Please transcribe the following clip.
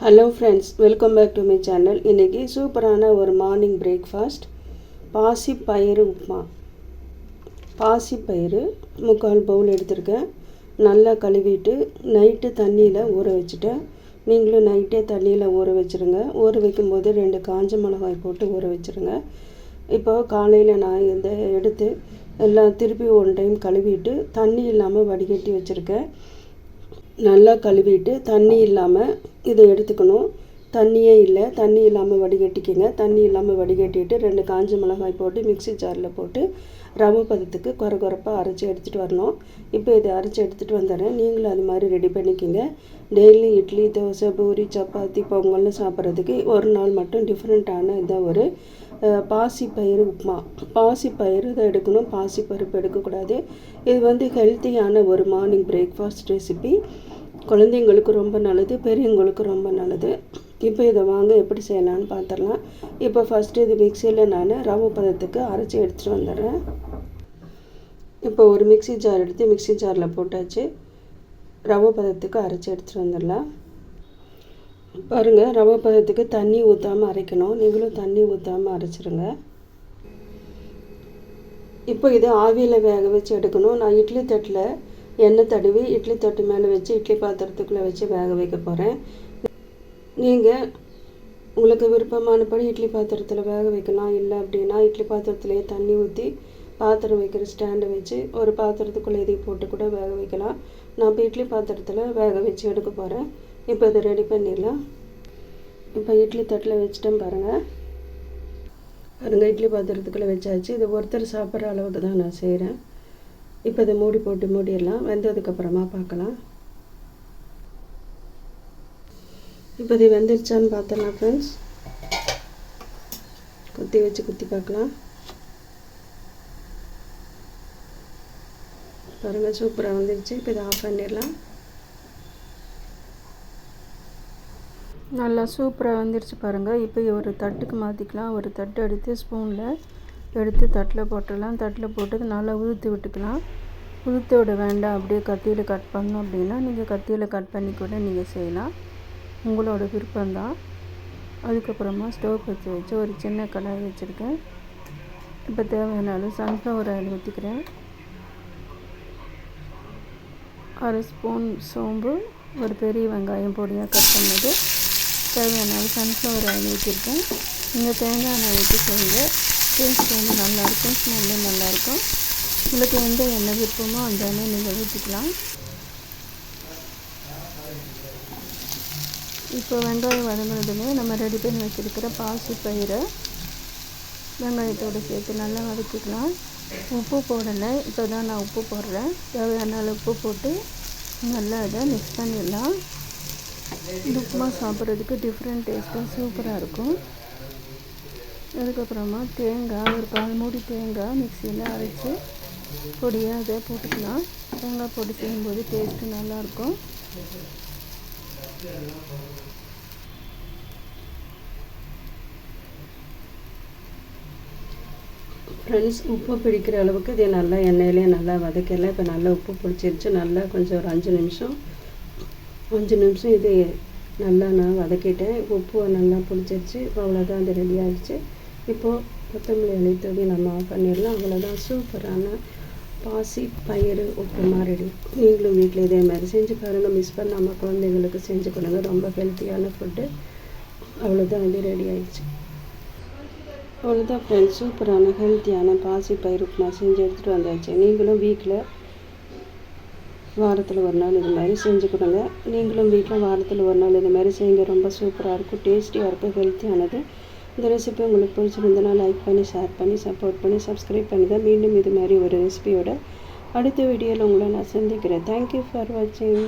Hello friends, welcome back to my channel. இன்றைக்கி சூப்பரான ஒரு மார்னிங் பிரேக்ஃபாஸ்ட் பாசிப்பயிறு உப்புமா. பாசிப்பயிறு 3/4 பவுல் எடுத்திருக்கேன். நல்லா கழுவிட்டு நைட்டு தண்ணியில் ஊற வச்சுட்டேன். நீங்களும் நைட்டே தண்ணியில் ஊற வச்சுருங்க. ஊற வைக்கும்போது 2 காஞ்ச மிளகாய் போட்டு ஊற வச்சுருங்க. இப்போ காலையில் நான் எடுத்து எல்லாம் திருப்பி 1 டைம் கழுவிட்டு தண்ணி இல்லாமல் வடிகட்டி வச்சுருக்கேன். நல்லா கழுவிட்டு தண்ணி இல்லாமல் இதை எடுத்துக்கணும். தண்ணியே இல்லை, தண்ணி இல்லாமல் வடிகட்டிக்கங்க. தண்ணி இல்லாமல் வடிகட்டிட்டு 2 காஞ்ச மிளகாய் போட்டு மிக்ஸி ஜாரில் போட்டு ரவை பதத்துக்கு குறப்பாக அரைச்சி எடுத்துகிட்டு வரணும். இப்போ இதை அரைச்சி எடுத்துகிட்டு வந்துடுறேன். நீங்களும் அது மாதிரி ரெடி பண்ணிக்கோங்க. டெய்லி இட்லி, தோசை, பூரி, சப்பாத்தி, பொங்கல்னு சாப்பிட்றதுக்கு ஒரு நாள் மட்டும் டிஃப்ரெண்ட்டான இதை ஒரு பாசிப்பயிறு உப்புமா. பாசிப்பயிறு இதை எடுக்கணும், பாசிப்பருப்பு எடுக்கக்கூடாது. இது ஹெல்த்தியான ஒரு மார்னிங் பிரேக்ஃபாஸ்ட் ரெசிபி. குழந்தைங்களுக்கு ரொம்ப நல்லது, பெரியவங்களுக்கு ரொம்ப நல்லது. இப்போ இதை வாங்க எப்படி செய்யலான்னு பார்த்துடலாம். இப்போ ஃபஸ்ட்டு இது மிக்சியில் நான் ரவை பதத்துக்கு அரைச்சி எடுத்துகிட்டு வந்துடுறேன். இப்போ ஒரு மிக்ஸி ஜார் எடுத்து மிக்ஸி ஜாரில் போட்டாச்சு. ரவை பதத்துக்கு அரைச்சி எடுத்துகிட்டு வந்துடலாம். பாருங்கள், ரவை பதத்துக்கு தண்ணி ஊற்றாமல் அரைக்கணும். நீங்களும் தண்ணி ஊற்றாமல் அரைச்சிருங்க. இப்போ இது ஆவியில் வேக வச்சு எடுக்கணும். நான் இட்லி தட்டில் எண்ணெய் தடவி இட்லி தட்டு மேலே வச்சு இட்லி பாத்திரத்துக்குள்ளே வச்சு வேக வைக்க போகிறேன். நீங்கள் உங்களுக்கு விருப்பமானபடி இட்லி பாத்திரத்தில் வேக வைக்கலாம். இல்லை அப்படின்னா இட்லி பாத்திரத்துலேயே தண்ணி ஊற்றி பாத்திரம் வைக்கிற ஸ்டாண்டை வச்சு ஒரு பாத்திரத்துக்குள்ளே இதையும் போட்டு கூட வேக வைக்கலாம். நான் இப்போ இட்லி பாத்திரத்தில் வேக வச்சு எடுக்க போகிறேன். இப்போ இதை ரெடி பண்ணிடலாம். இப்போ இட்லி தட்டில் வச்சுட்டேன் பாருங்கள். இட்லி பாத்திரத்துக்குள்ளே வச்சாச்சு. இது ஒருத்தர் சாப்பிட்ற அளவுக்கு தான் நான் செய்கிறேன். இப்போ இதை மூடிடலாம். வெந்ததுக்கப்புறமா பார்க்கலாம். இப்போ இது வெந்துருச்சான்னு பார்த்துடலாம் ஃப்ரெண்ட்ஸ். குத்தி பார்க்கலாம். பாருங்கள், சூப்பராக வந்துருச்சு. இப்போ இதை ஆஃப் பண்ணிடலாம். நல்லா சூப்பராக வந்துருச்சு பாருங்கள். இப்போ ஒரு தட்டுக்கு மாற்றிக்கலாம். ஒரு தட்டு எடுத்து ஸ்பூனில் எடுத்து தட்டில் போட்டுடலாம். தட்டில் போட்டு நல்லா உதுத்து விட்டுக்கலாம். உதுத்து விட வேண்டாம், அப்படியே கத்தியில் கட் பண்ணணும் அப்படின்னா நீங்கள் கத்தியில் கட் பண்ணி கூட நீங்கள் செய்யலாம். உங்களோட விருப்பம்தான். அதுக்கப்புறமா ஸ்டவ் பற்றி வச்சு ஒரு சின்ன கடாய் வச்சுருக்கேன். இப்போ தேவையான அளவு சன்ஃப்ளவர் ஆயில் ஊற்றிக்கிறேன். 1/2 ஸ்பூன் சோம்பு, ஒரு பெரிய வெங்காயம் பொடியாக கட் பண்ணது, தேவையான அளவு சன்ஃப்ளவர் ஆயில் ஊற்றிருக்கேன். நீங்கள் தேங்காய் எண்ணெய் ஊற்றி செய்யுங்க. டேஸ்ட் நல்லாயிருக்கும், ஸ்மெல்லும் நல்லாயிருக்கும். உங்களுக்கு எந்த எண்ணெய் விருப்பமோ அந்த எண்ணெய் நீங்கள் ஊற்றிக்கலாம். இப்போ வெங்காயம் வதங்குறதுமே நம்ம ரெடி பண்ணி வச்சுருக்கிற பாசிப்பயிரை வெங்காயத்தோடு சேர்த்து நல்லா வதக்கிக்கலாம். உப்பு போடலை, இப்போ தான் நான் உப்பு போடுறேன். தேவையான அளவு உப்பு போட்டு நல்லா அதை மிக்ஸ் பண்ணிடலாம். இந்த உப்புமா சாப்பிட்றதுக்கு டிஃப்ரெண்ட் டேஸ்ட்டாக சூப்பராக இருக்கும். அதுக்கப்புறமா தேங்காய், ஒரு 1/4 மூடி தேங்காய் மிக்சியில் அரைச்சி பொடியாக அதை போட்டுக்கலாம். தேங்காய் போட்டு செய்யும்போது டேஸ்ட்டு நல்லாயிருக்கும். ஃப்ரெண்ட்ஸ், உப்பு பிடிக்கிற அளவுக்கு இதை நல்லா எண்ணெயிலே நல்லா வதக்கலாம். இப்போ நல்லா உப்பு பிடிச்சிருச்சு. நல்லா கொஞ்சம் ஒரு 5 நிமிஷம் இது நல்லா நான் வதக்கிட்டேன். உப்பு நல்லா பிடிச்சிருச்சு. அவ்வளோதான், அது ரெடி ஆகிடுச்சு. இப்போது கொத்தமல்லி இலை தூவி நம்ம ஆஃப் பண்ணிடலாம். அவ்வளோதான், சூப்பரான பாசிப்பயிறு உப்புமா ரெடி. நீங்களும் வீட்டில் இதே மாதிரி செஞ்சு பாருங்கள். மிஸ் பண்ணாமல் குழந்தைங்களுக்கு செஞ்சு கொடுங்க. ரொம்ப ஹெல்த்தியான ஃபுட்டு. அவ்வளோதான், இது ரெடி ஆகிடுச்சு. அவ்வளோதான் ஃப்ரெண்ட்ஸ், சூப்பரான ஹெல்த்தியான பாசிப்பயிறு உப்புமா செஞ்சு எடுத்துகிட்டு வந்தாச்சு. நீங்களும் வீட்டில் வாரத்தில் ஒரு நாள் இது மாதிரி செஞ்சு கொடுங்க. நீங்களும் வீட்டில் வாரத்தில் ஒரு நாள் இது மாதிரி செய்யுங்க. ரொம்ப சூப்பராக இருக்கும், டேஸ்டியாக இருக்கும், ஹெல்த்தியானது. இந்த ரெசிபி உங்களுக்கு பிடிச்சிருந்தனா லைக் பண்ணி, ஷேர் பண்ணி, சப்போர்ட் பண்ணி, சப்ஸ்கிரைப் பண்ணுங்கள். மீண்டும் இது மாதிரி ஒரு ரெசிபியோட அடுத்த வீடியோவில் உங்களை நான் சந்திக்கிறேன். தேங்க்யூ ஃபார் வாட்சிங்.